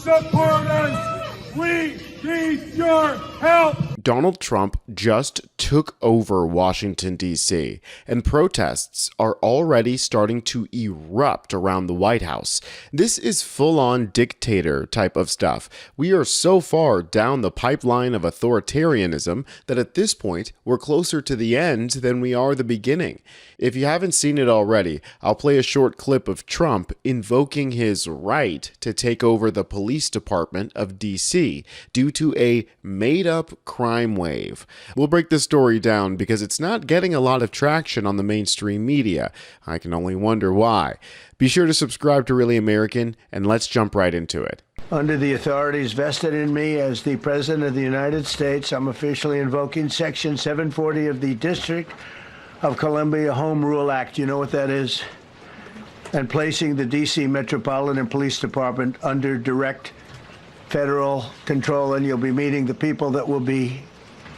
support us. We need your help. Donald Trump just took over Washington, D.C., and protests are already starting to erupt around the White House. This is full-on dictator type of stuff. We are so far down the pipeline of authoritarianism that at this point, we're closer to the end than we are the beginning. If you haven't seen it already, I'll play a short clip of Trump invoking his right to take over the police department of D.C. due to a made-up crime wave. We'll break this story down because it's not getting a lot of traction on the mainstream media. I can only wonder why. Be sure to subscribe to Really American, and let's jump right into it. Under the authorities vested in me as the President of the United States, I'm officially invoking Section 740 of the District of Columbia Home Rule Act. You know what that is? And placing the D.C. Metropolitan Police Department under direct federal control, and you'll be meeting the people that will be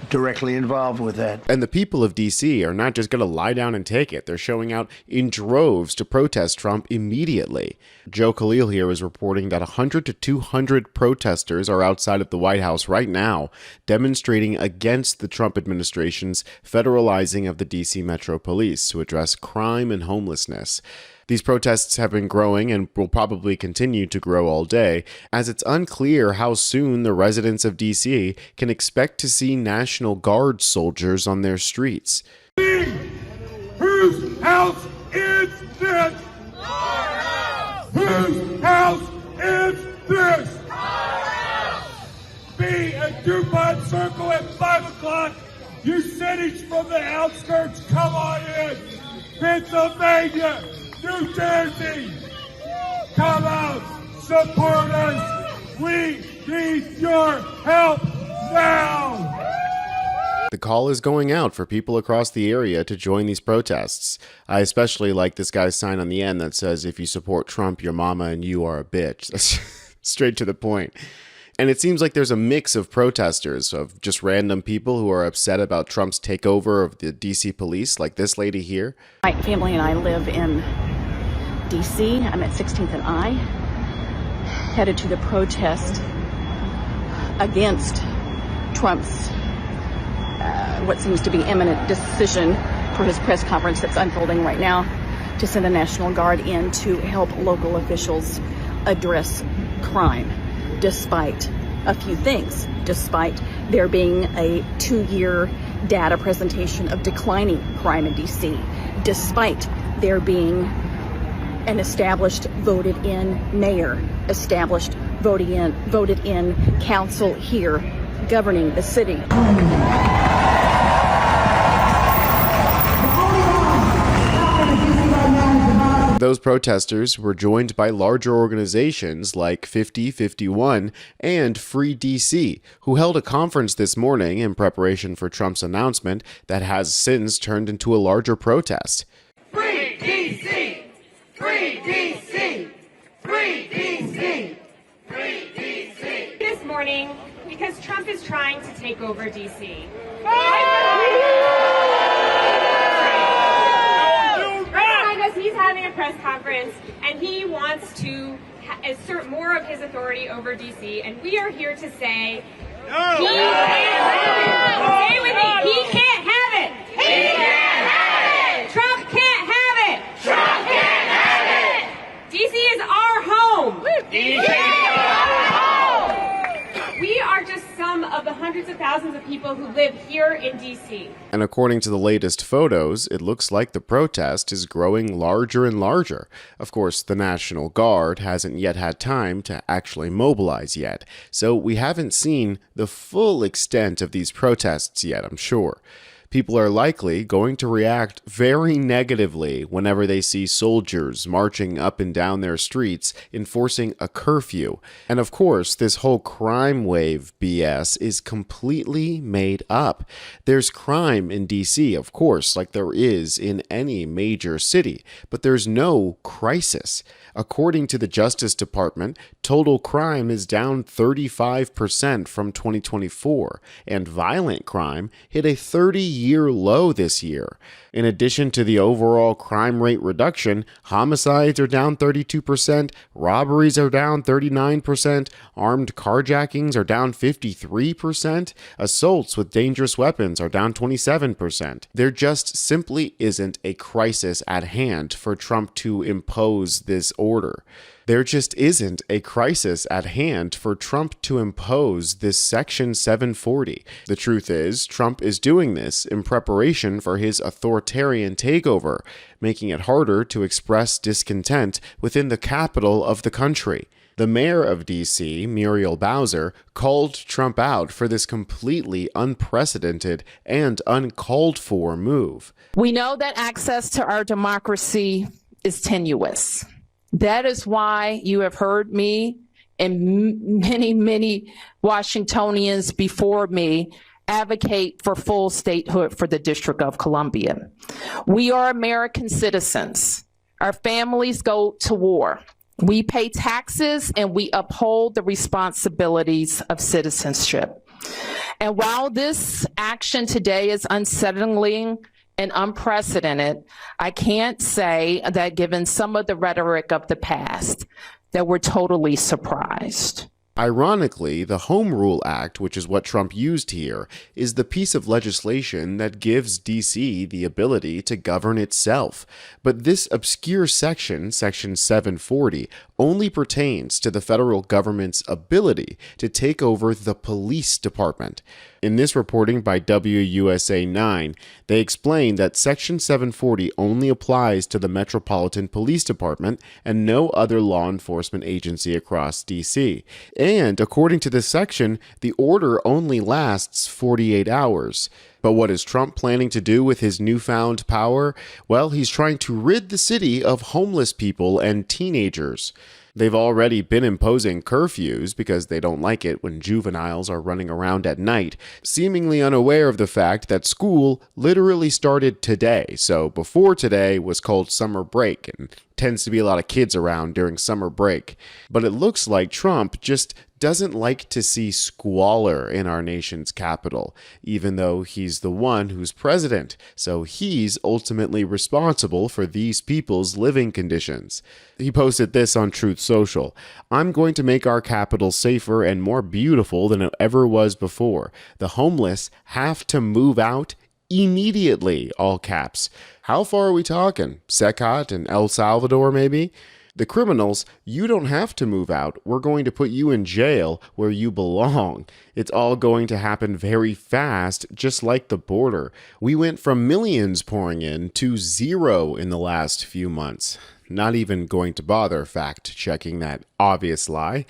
directly involved with that. And the people of D.C. are not just going to lie down and take it. They're showing out in droves to protest Trump immediately. Joe Khalil here is reporting that 100 to 200 protesters are outside of the White House right now, demonstrating against the Trump administration's federalizing of the D.C. Metro Police to address crime and homelessness. These protests have been growing and will probably continue to grow all day, as it's unclear how soon the residents of D.C. can expect to see National Guard soldiers on their streets. Whose house is this? Our house! Whose house is this? Our house! Be a DuPont circle at 5 o'clock. You cities from the outskirts, come on in. Pennsylvania, New Jersey, come out, support us. We need your help now. The call is going out for people across the area to join these protests. I especially like this guy's sign on the end that says, if you support Trump, your mama and you are a bitch. That's straight to the point. And it seems like there's a mix of protesters, of just random people who are upset about Trump's takeover of the D.C. police, like this lady here. My family and I live in D.C. I'm at 16th and I, headed to the protest against Trump's what seems to be imminent decision for his press conference that's unfolding right now to send the National Guard in to help local officials address crime, despite a few things, despite there being a 2-year data presentation of declining crime in D.C., despite there being an established voted-in mayor, established voted-in council here governing the city. Those protesters were joined by larger organizations like 5051 and Free DC, who held a conference this morning in preparation for Trump's announcement that has since turned into a larger protest. Free DC! Free DC! Free DC! Free DC! This morning, because Trump is trying to take over DC. He's having a press conference and he wants to assert more of his authority over DC, and we are here to say he can't have it. Stay with me. He can't have it. He can't have it. Trump can't have it. Trump can't have it. DC is our home. DC is our home. We are just some of the hundreds of thousands of people who live here in DC. And according to the latest photos, it looks like the protest is growing larger and larger. Of course, the National Guard hasn't yet had time to actually mobilize yet, so we haven't seen the full extent of these protests yet, I'm sure. People are likely going to react very negatively whenever they see soldiers marching up and down their streets enforcing a curfew. And of course, this whole crime wave BS is completely made up. There's crime in DC, of course, like there is in any major city, but there's no crisis. According to the Justice Department, total crime is down 35% from 2024, and violent crime hit a 30-year 3-year low this year. In addition to the overall crime rate reduction, homicides are down 32%, robberies are down 39%, armed carjackings are down 53%, assaults with dangerous weapons are down 27%. There just simply isn't a crisis at hand for Trump to impose this order. There just isn't a crisis at hand for Trump to impose this Section 740. The truth is, Trump is doing this in preparation for his authoritarian takeover, making it harder to express discontent within the capital of the country. The mayor of D.C., Muriel Bowser, called Trump out for this completely unprecedented and uncalled for move. We know that access to our democracy is tenuous. That is why you have heard me and many Washingtonians before me advocate for full statehood for the District of Columbia. We are American citizens. Our families go to war. We pay taxes and we uphold the responsibilities of citizenship. And while this action today is unsettling and unprecedented, I can't say that given some of the rhetoric of the past, that we're totally surprised. Ironically, the Home Rule Act, which is what Trump used here, is the piece of legislation that gives D.C. the ability to govern itself. But this obscure section, Section 740, only pertains to the federal government's ability to take over the police department. In this reporting by WUSA 9, they explain that Section 740 only applies to the Metropolitan Police Department and no other law enforcement agency across D.C. And according to this section, the order only lasts 48 hours. But what is Trump planning to do with his newfound power? Well, he's trying to rid the city of homeless people and teenagers. They've already been imposing curfews because they don't like it when juveniles are running around at night, seemingly unaware of the fact that school literally started today. So before today was called summer break and tends to be a lot of kids around during summer break. But it looks like Trump just doesn't like to see squalor in our nation's capital, even though he's the one who's president, so he's ultimately responsible for these people's living conditions. He posted this on Truth Social. "I'm going to make our capital safer and more beautiful than it ever was before. The homeless have to move out immediately," all caps. How far are we talking? Secot and El Salvador, maybe? The criminals, you don't have to move out. We're going to put you in jail where you belong. It's all going to happen very fast, just like the border. We went from millions pouring in to 0 in the last few months. Not even going to bother fact-checking that obvious lie.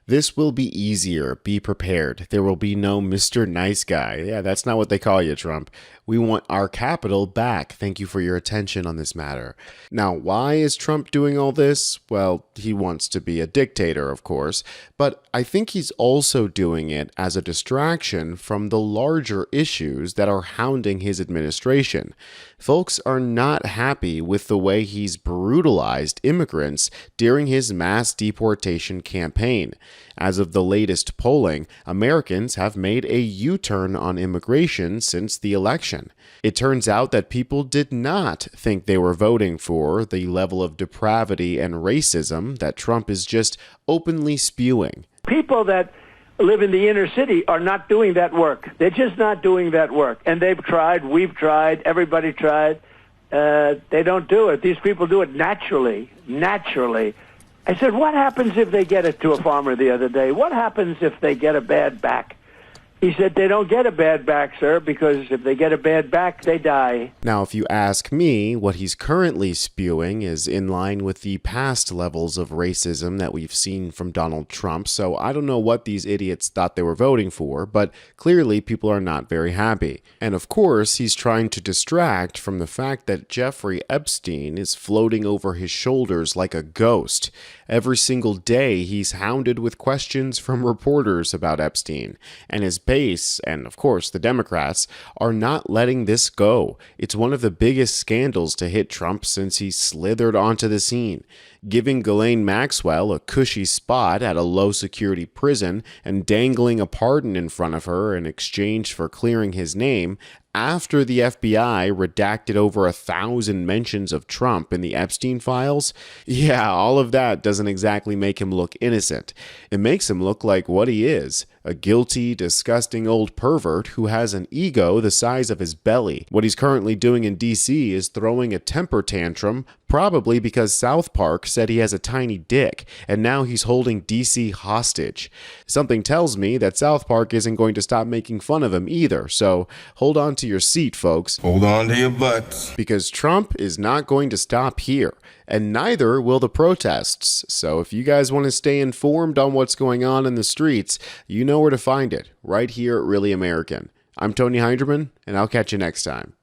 This will be easier. Be prepared. There will be no Mr. Nice Guy. Yeah, that's not what they call you, Trump. We want our capital back. Thank you for your attention on this matter. Now, why is Trump doing all this? Well, he wants to be a dictator, of course, but I think he's also doing it as a distraction from the larger issues that are hounding his administration. Folks are not happy with the way he's brutalized immigrants during his mass deportation campaign. As of the latest polling, Americans have made a U-turn on immigration since the election. It turns out that people did not think they were voting for the level of depravity and racism that Trump is just openly spewing. People that live in the inner city are not doing that work. They're just not doing that work. And they've tried, we've tried, everybody tried. They don't do it. These people do it naturally. I said, what happens if they get it to a farmer the other day? What happens if they get a bad back? He said, they don't get a bad back, sir, because if they get a bad back, they die. Now, if you ask me, what he's currently spewing is in line with the past levels of racism that we've seen from Donald Trump, so I don't know what these idiots thought they were voting for, but clearly people are not very happy. And of course, he's trying to distract from the fact that Jeffrey Epstein is floating over his shoulders like a ghost. Every single day, he's hounded with questions from reporters about Epstein, and his base, and of course the Democrats, are not letting this go. It's one of the biggest scandals to hit Trump since he slithered onto the scene. Giving Ghislaine Maxwell a cushy spot at a low-security prison and dangling a pardon in front of her in exchange for clearing his name, after the FBI redacted over 1,000 mentions of Trump in the Epstein files, yeah, all of that doesn't exactly make him look innocent. It makes him look like what he is, a guilty, disgusting old pervert who has an ego the size of his belly. What he's currently doing in DC is throwing a temper tantrum, probably because South Park said he has a tiny dick, and now he's holding DC hostage. Something tells me that South Park isn't going to stop making fun of him either, so hold on to your seat, folks. Hold on to your butts. Because Trump is not going to stop here, and neither will the protests. So if you guys want to stay informed on what's going on in the streets, you know where to find it, right here at Really American. I'm Tony Hinderman, and I'll catch you next time.